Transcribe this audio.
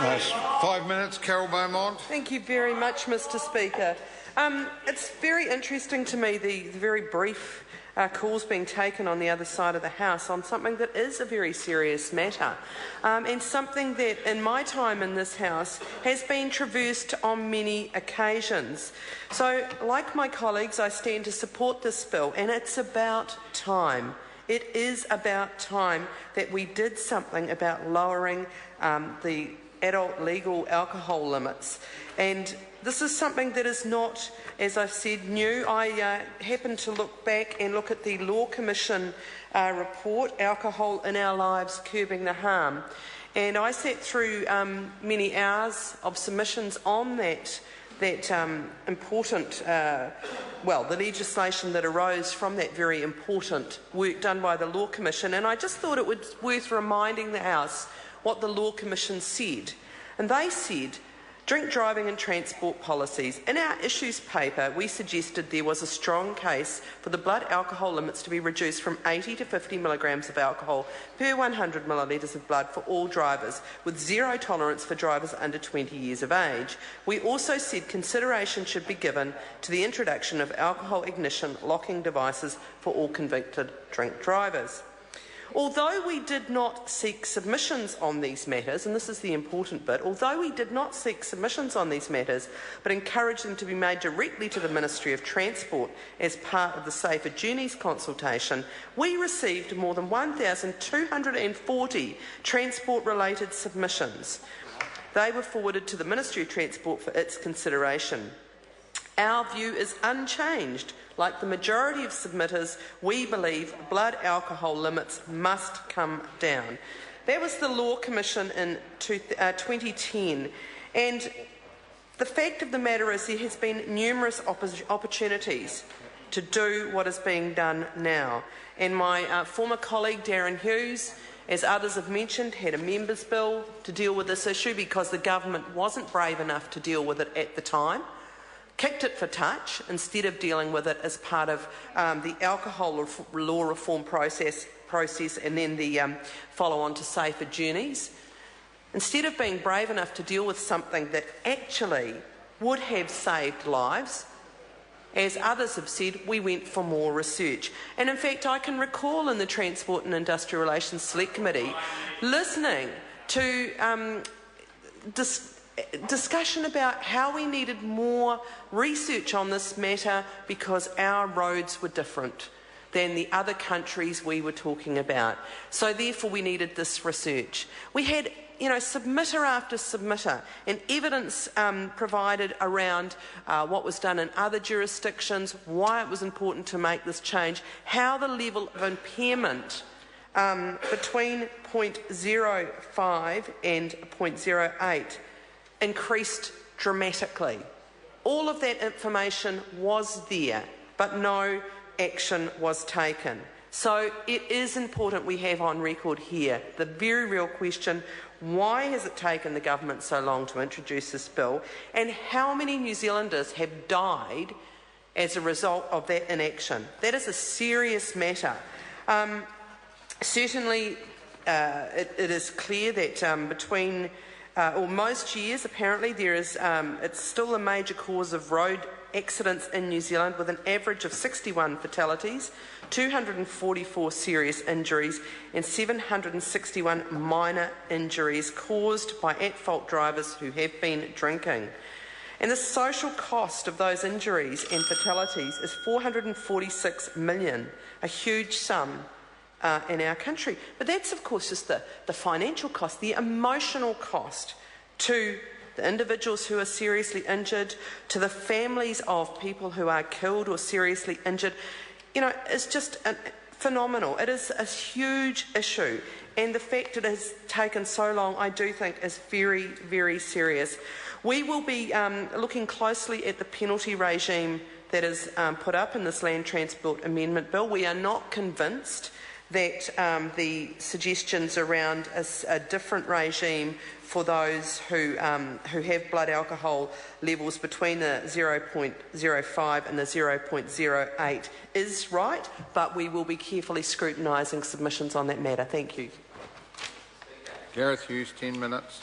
5 minutes, Carol Beaumont. Thank you very much, Mr Speaker. It's very interesting to me, the very brief calls being taken on the other side of the House on something that is a very serious matter, and something that in my time in this House has been traversed on many occasions. So, like my colleagues, I stand to support this bill, and it's about time. It is about time that we did something about lowering the adult legal alcohol limits. And this is something that is not, as I've said, new. I happened to look back and look at the Law Commission report, Alcohol in Our Lives, Curbing the Harm. And I sat through many hours of submissions on that important, the legislation that arose from that very important work done by the Law Commission. And I just thought it was worth reminding the House what the Law Commission said. And they said, drink driving and transport policies. In our issues paper, we suggested there was a strong case for the blood alcohol limits to be reduced from 80 to 50 milligrams of alcohol per 100 millilitres of blood for all drivers, with zero tolerance for drivers under 20 years of age. We also said consideration should be given to the introduction of alcohol ignition locking devices for all convicted drink drivers. Although we did not seek submissions on these matters, and this is the important bit, although we did not seek submissions on these matters, but encouraged them to be made directly to the Ministry of Transport as part of the Safer Journeys consultation, we received more than 1,240 transport-related submissions. They were forwarded to the Ministry of Transport for its consideration. Our view is unchanged. Like the majority of submitters, we believe blood alcohol limits must come down. That was the Law Commission in 2010. And the fact of the matter is there has been numerous opportunities to do what is being done now. And my former colleague Darren Hughes, as others have mentioned, had a members' bill to deal with this issue because the government wasn't brave enough to deal with it at the time. Kicked it for touch instead of dealing with it as part of the alcohol law reform process and then the follow-on to Safer Journeys. Instead of being brave enough to deal with something that actually would have saved lives, as others have said, we went for more research. And in fact, I can recall in the Transport and Industrial Relations Select Committee listening to discussion about how we needed more research on this matter because our roads were different than the other countries we were talking about. So therefore we needed this research. We had, submitter after submitter and evidence provided around what was done in other jurisdictions, why it was important to make this change, how the level of impairment between 0.05 and 0.08 increased dramatically. All of that information was there, but no action was taken. So it is important we have on record here the very real question, why has it taken the government so long to introduce this bill, and how many New Zealanders have died as a result of that inaction? That is a serious matter. Certainly, it is clear that between most years, apparently, it's still a major cause of road accidents in New Zealand, with an average of 61 fatalities, 244 serious injuries and 761 minor injuries caused by at-fault drivers who have been drinking. And the social cost of those injuries and fatalities is $446 million, a huge sum in our country. But that's, of course, just the financial cost, the emotional cost to the individuals who are seriously injured, to the families of people who are killed or seriously injured. It's just phenomenal. It is a huge issue. And the fact it has taken so long, I do think, is very, very serious. We will be looking closely at the penalty regime that is put up in this Land Transport Amendment Bill. We are not convinced that the suggestions around a different regime for those who have blood alcohol levels between the 0.05 and the 0.08 is right, but we will be carefully scrutinising submissions on that matter. Thank you. Gareth Hughes, 10 minutes.